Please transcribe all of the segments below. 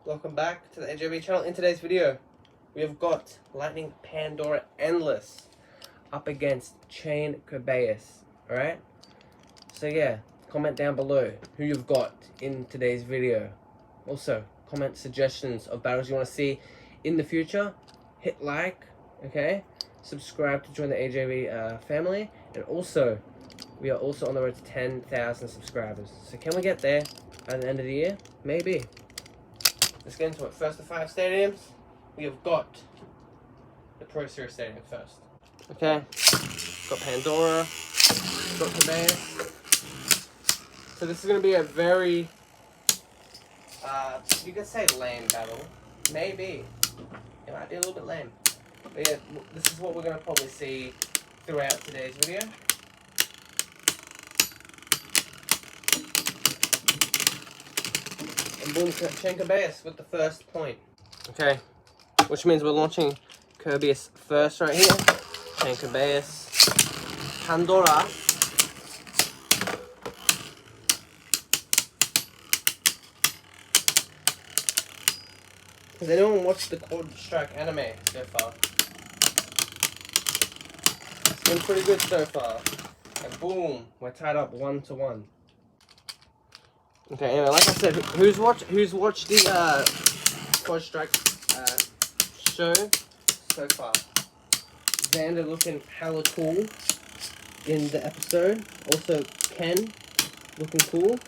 welcome back to the AJB channel. In today's video, we have got Lightning Pandora Endless up against Chain Kerbeus. Alright? So yeah, comment down below who you've got in today's video. Also, comment suggestions of battles you want to see in the future. Hit like, okay? Subscribe to join the AJB family. And also, we are also on the road to 10,000 subscribers. So can we get there at the end of the year? Maybe. Let's get into it. First of 5 stadiums, we have got the Pro Series Stadium first. Okay, got Pandora, got Kerbeus. So this is going to be a very, you could say lame battle. Maybe. It might be a little bit lame. But yeah, this is what we're going to probably see throughout today's video. And boom, Chain Kerbeus with the first point. Okay, which means we're launching Kerbeus first right here. Chain Kerbeus. Pandora. Has anyone watched the QUADRA anime so far? It's been pretty good so far. And boom, we're tied up 1-1. Okay, anyway, like I said, who's watched the QUADRA show so far? Xander looking hella cool in the episode. Also, Ken looking cool.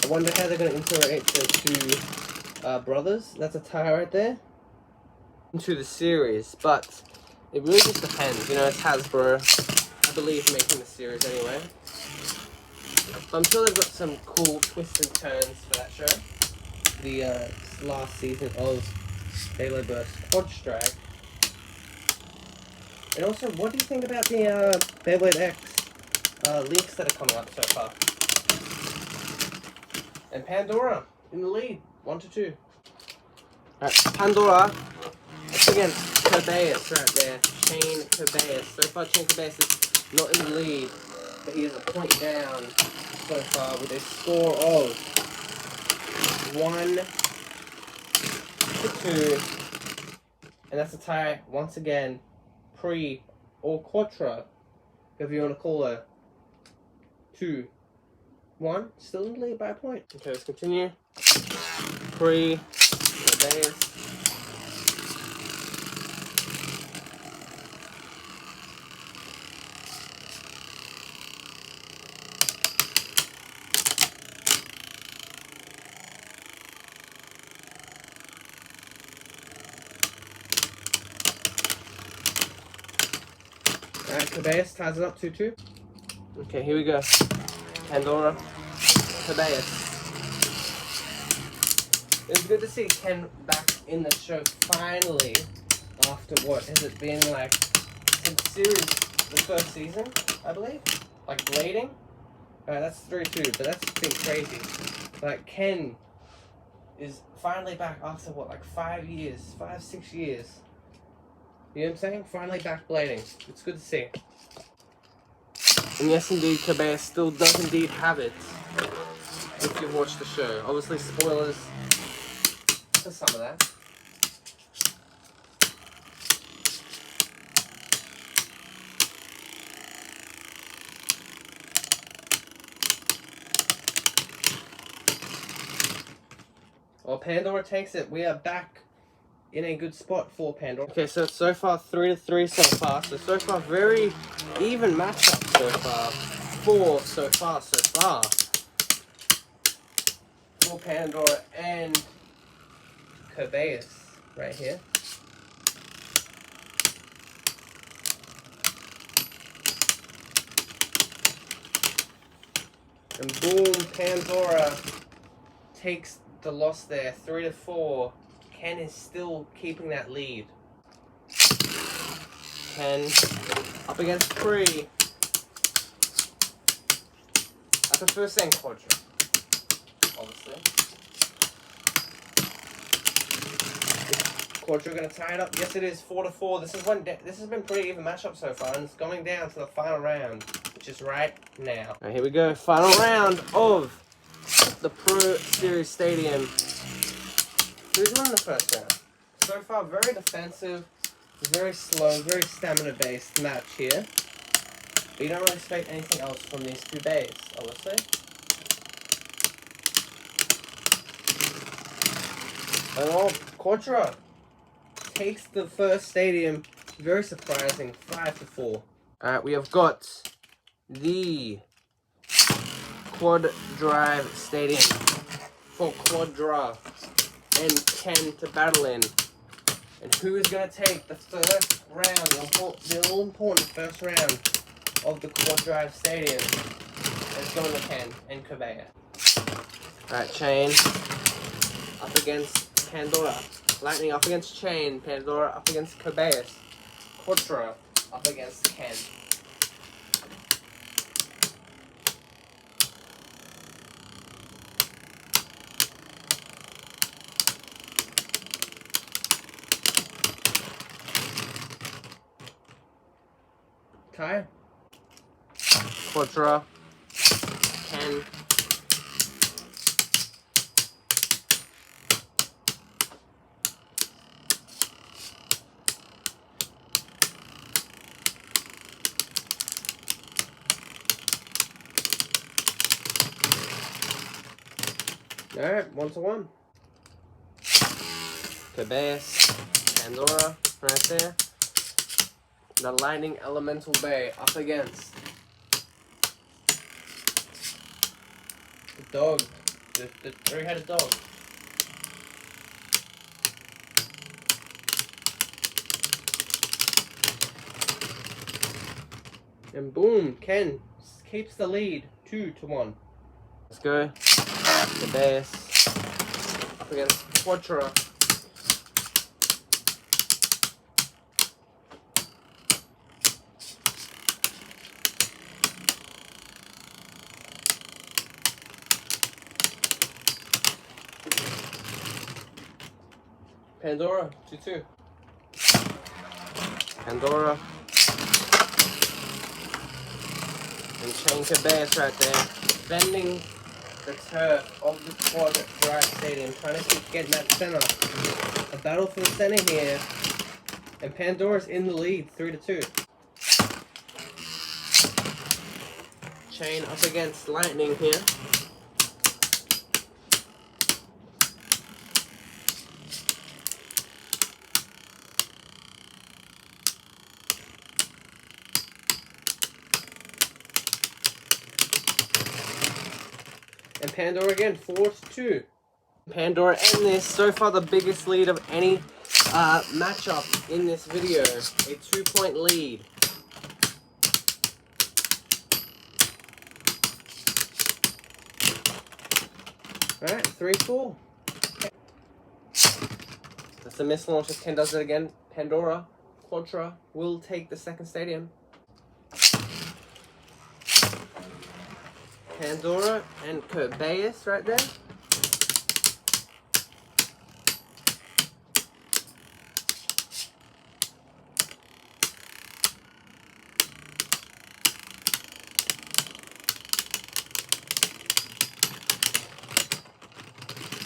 I wonder how they're going to integrate the two brothers. That's a tie right there. Into the series, but it really just depends. You know, it's Hasbro, I believe, making the series anyway. I'm sure they've got some cool twists and turns for that show. The last season of Beyblade vs. QUADRA. And also, what do you think about the Beyblade X leaks that are coming up so far? And Pandora in the lead, 1-2. Alright, Pandora against Kerbeus right there. Chain Kerbeus. So far, Chain Kerbeus is not in the lead, but he is a point down so far with a score of 1-2. And that's a tie once again. Pre or QUADRA, if you want to call her. 2-1, still in the lead by a point. Okay, let's continue. Pre Kerbeus. Alright, Kerbeus ties it up 2-2. Okay, here we go. Pandora, Kerbeus. It's good to see Ken back in the show finally. After what has it been like since series the first season, I believe? Like blading? That's 3-2, but that's been crazy. Like Ken is finally back after what, like 5 years, 5-6 years. You know what I'm saying? Finally back blading. It's good to see. And yes, indeed, Kerbeus still does indeed have it. If you've watched the show. Obviously, spoilers for some of that. Well, Pandora takes it. We are back in a good spot for Pandora. Okay, so far 3-3 so far. So far very even matchup so far. 4 so far. For Pandora and Kerbeus right here. And boom, Pandora takes the loss there, 3-4. Ken is still keeping that lead. Ken up against Pre. I prefer saying QUADRA, obviously. Is QUADRA gonna tie it up? Yes, it is. 4-4. This has been pretty even matchup so far, and it's going down to the final round, which is right now. Alright, here we go. Final round of the Pro Series Stadium. Who's winning the first round? So far, very defensive, very slow, very stamina-based match here. But you don't really expect anything else from these two bays, obviously. And QUADRA takes the first stadium. Very surprising, 5-4. Alright, we have got the Quad Drive Stadium for QUADRA and Ken to battle in. And who is going to take the first round, the all-important first round of the Quad Drive Stadium? It's going to Ken and Kerbeus. Alright, Chain up against Pandora. Lightning up against Chain. Pandora up against Kerbeus. QUADRA up against Ken. Tie. QUADRA. Ken. Alright, 1-1. Kerbeus, Pandora, right there. The Lightning Elemental Bay up against the dog, the three-headed dog. And boom, Ken keeps the lead, 2-1. Let's go. Kerbeus up against QUADRA. Pandora, 2-2. Pandora. And Chain Kerbeus right there. Bending the turf of the Quad Drive Stadium. Trying to keep getting that center. A battle for the center here. And Pandora's in the lead, 3-2. Chain up against Lightning here. And Pandora again, 4-2. Pandora and this, so far the biggest lead of any matchup in this video. A 2-point lead. Alright, 3-4. That's a miss launch if Ken does it again. Pandora, QUADRA will take the second stadium. Pandora and Kerbeus right there.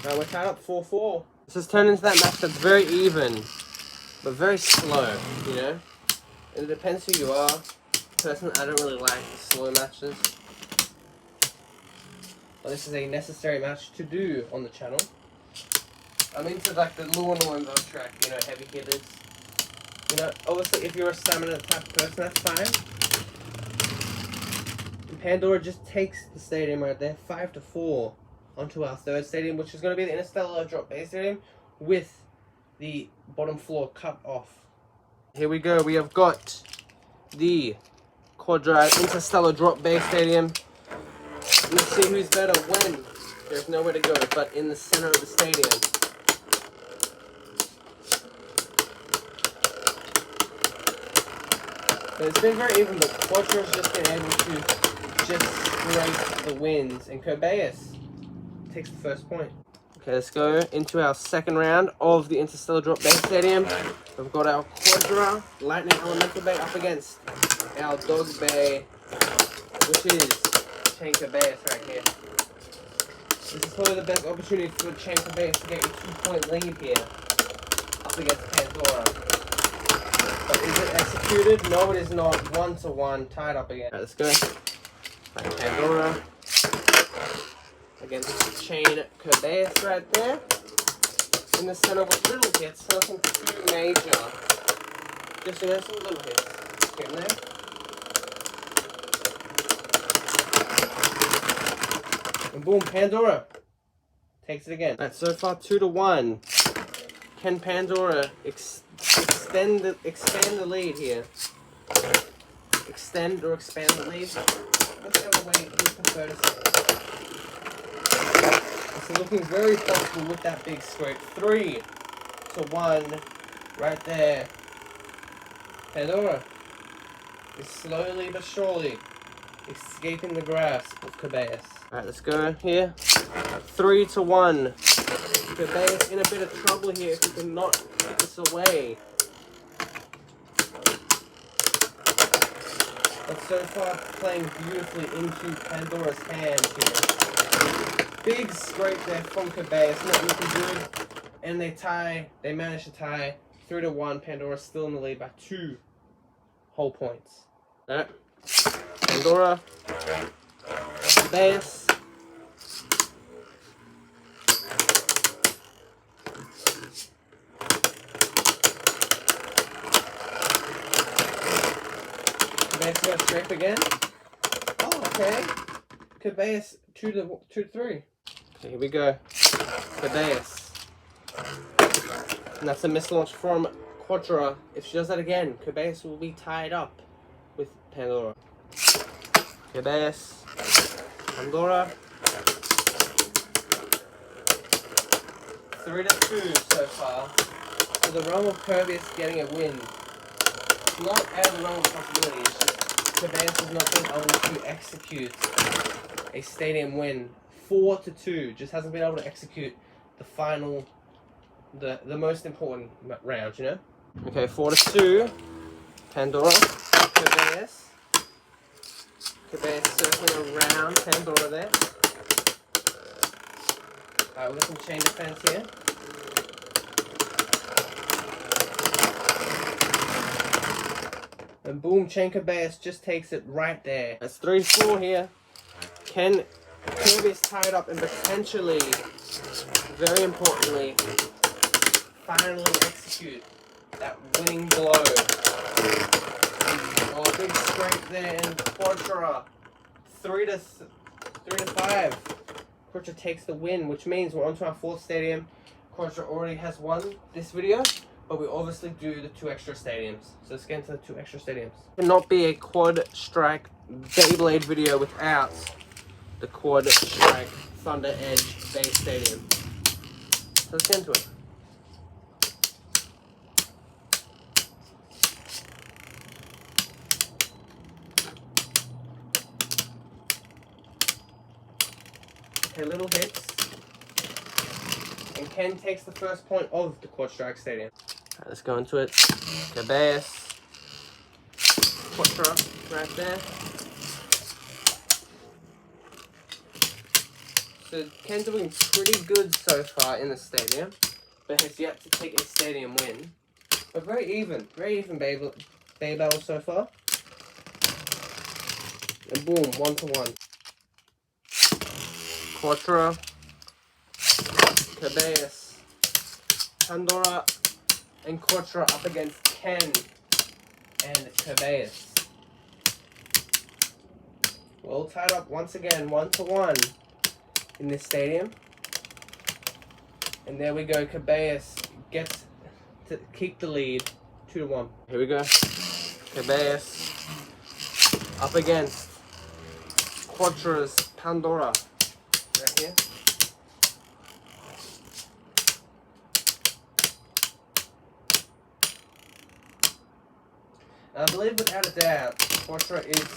Now we're tied up 4-4. This has turned into that match that's very even, but very slow, you know? And it depends who you are. Personally, I don't really like slow matches. But this is a necessary match to do on the channel. I'm into like the Luna ones on track, you know, heavy hitters. You know, obviously if you're a stamina type person, that's fine. And Pandora just takes the stadium right there, 5-4, onto our third stadium, which is going to be the Interstellar Drop Bay Stadium with the bottom floor cut off. Here we go, we have got the QUADRA Interstellar Drop Bay Stadium. Let's see who's better when there's nowhere to go but in the center of the stadium. But it's been very even, but QUADRA's just been able to just scrape the wins, and Kerbeus takes the first point. Okay, let's go into our second round of the Interstellar Drop Bay Stadium. We've got our QUADRA Lightning Elemental Bay up against our Dog Bay, which is Kerbeus right here. This is probably the best opportunity for Chain Kerbeus to get a 2-point lead here up against Pandora. But is it executed? No, it is not. 1-1, tied up again. Alright, let's go. Like Pandora against Chain Kerbeus right there. In the center with little hits, nothing too major. Just, you know, some little hits. Get in there. And boom, Pandora takes it again. Alright, so far 2-1. Can Pandora expand the lead here? Extend or expand the lead? Whichever way you prefer to say. It's looking very possible with that big square. 3-1, right there. Pandora is slowly but surely escaping the grasp of Kerbeus. Alright, let's go here. 3-1. Kerbeus in a bit of trouble here if he cannot get this away. But so far playing beautifully into Pandora's hands here. Big scrape there from Kerbeus, not looking good. And they manage to tie 3-1. Pandora still in the lead by 2 whole points. Alright. Pandora. Kerbeus. Kerbeus got a scrape again. Oh, okay. Kerbeus 2-3. Okay, here we go. Kerbeus. And that's a mislaunch from QUADRA. If she does that again, Kerbeus will be tied up with Pandora. Kerbeus. Pandora. 3-2 so far. So the realm of Kerbeus getting a win. Not out of the realm of possibility, it's just Kerbeus has not been able to execute a stadium win. 4-2, just hasn't been able to execute the final, the most important round, you know? Okay, 4-2, Pandora, Kerbeus. Kerbeus circling around Pandora there. Alright, we've got some chain defense here. And boom, Chain Kerbeus just takes it right there. That's 3-4 here. Can Kerbeus tie it up and potentially, very importantly, finally execute that winning blow? Oh, big scrape there, and QUADRA 3-5. QUADRA takes the win, which means we're on to our 4th stadium. QUADRA already has won this video, but we obviously do the 2 extra stadiums. So let's get into the 2 extra stadiums. It cannot be a Quad Strike Beyblade video without the Quad Strike Thunder Edge base stadium. So let's get into it. Okay, little hits. And Ken takes the first point of the Quad Strike Stadium. Alright, let's go into it. Kerbeus. QUADRA right there. So Ken doing pretty good so far in the stadium, but has yet to take a stadium win. But very even Beyblade so far. And boom, 1-1. QUADRA, Kerbeus, Pandora, and QUADRA up against Ken and Kerbeus. We're all tied up once again, 1-1 in this stadium. And there we go, Kerbeus gets to keep the lead, 2-1. Here we go, Kerbeus up against QUADRA's Pandora. Right here. I believe without a doubt, QUADRA is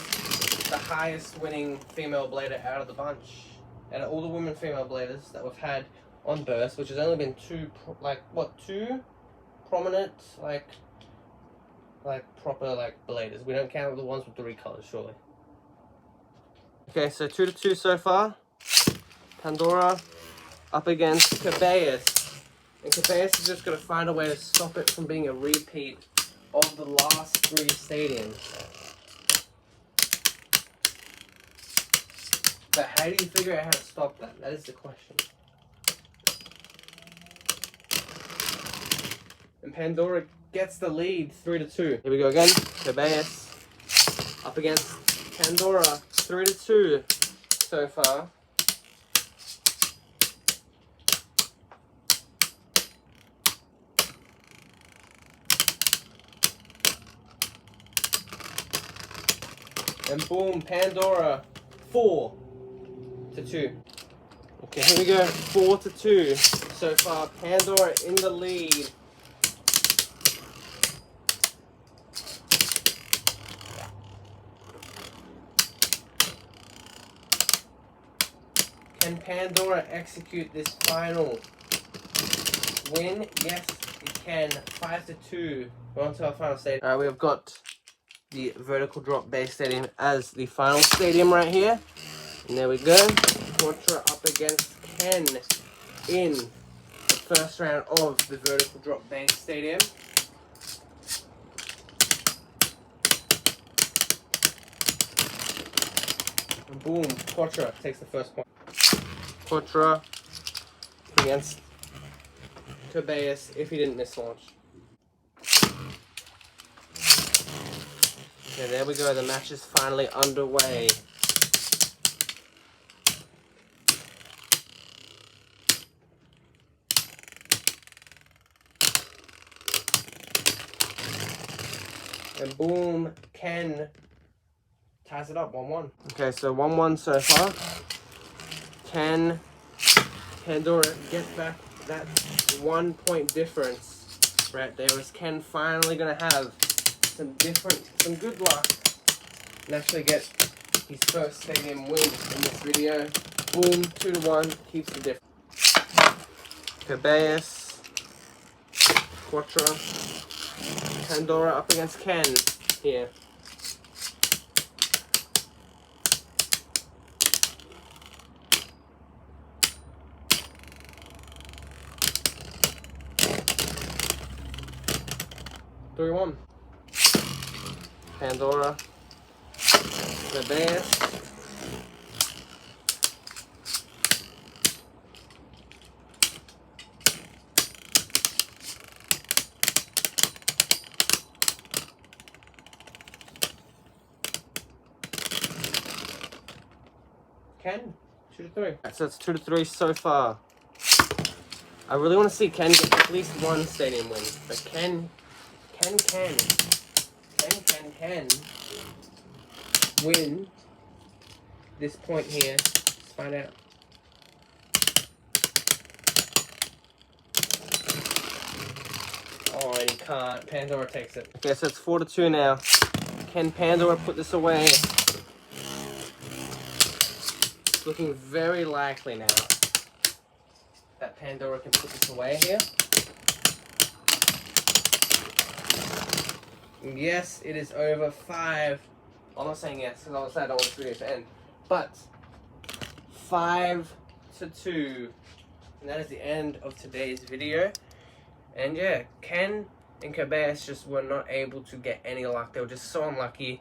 the highest winning female blader out of the bunch. Out of all the women female bladers that we've had on Burst, which has only been 2 prominent, proper bladers. We don't count the ones with 3 colors, surely. Okay, so 2-2 so far. Pandora up against Kerbeus. And Kerbeus is just going to find a way to stop it from being a repeat of the last 3 stadiums. But how do you figure out how to stop that? That is the question. And Pandora gets the lead 3-2. Here we go again. Kerbeus up against Pandora. 3-2 so far. And boom, Pandora 4-2. Okay, here we go. 4-2 so far. Pandora in the lead. Can Pandora execute this final win? Yes, it can. 5-2. We're on to our final stadium. Alright, we've got the vertical drop base stadium as the final stadium right here. And there we go. QUADRA up against Ken in the first round of the vertical drop base stadium. And boom, QUADRA takes the first point. QUADRA against Kerbeus if he didn't miss launch. Okay, there we go. The match is finally underway. And boom, Ken ties it up 1-1. Okay, so 1-1 so far. Can Pandora get back that 1 point difference right there? Is Ken finally gonna have some good luck and actually get his first stadium win in this video? Boom, 2-1, keeps the difference. Kerbeus, QUADRA, Pandora up against Ken here. Three-1. Pandora, Kerbeus. Ken, 2-3. So it's 2-3 so far. I really want to see Ken get at least 1 stadium win, but Ken win this point here. Let's find out. Oh, and he can't. Pandora takes it. Okay, so it's 4-2 now. Can Pandora put this away? It's looking very likely now that Pandora can put this away here. Yes, it is over 5. I'm not saying yes, because obviously I don't want this video to end. But 5-2. And that is the end of today's video. And yeah, Ken and Kerbeus just were not able to get any luck. They were just so unlucky,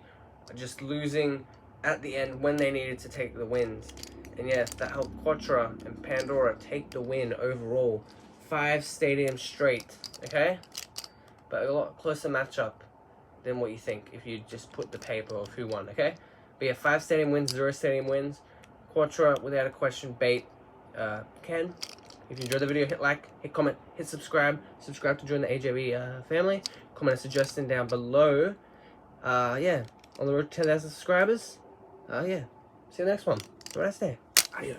just losing at the end when they needed to take the wins. And yeah, that helped QUADRA and Pandora take the win overall. 5 stadiums straight, okay? But a lot closer matchup than what you think if you just put the paper of who won, okay? But yeah, 5 stadium wins, 0 stadium wins. QUADRA, without a question, bait Ken. If you enjoyed the video, hit like, hit comment, hit subscribe. Subscribe to join the AJB family. Comment a suggestion down below. Yeah, on the road to 10,000 subscribers. Yeah, see you next one. Have a nice day. Adios.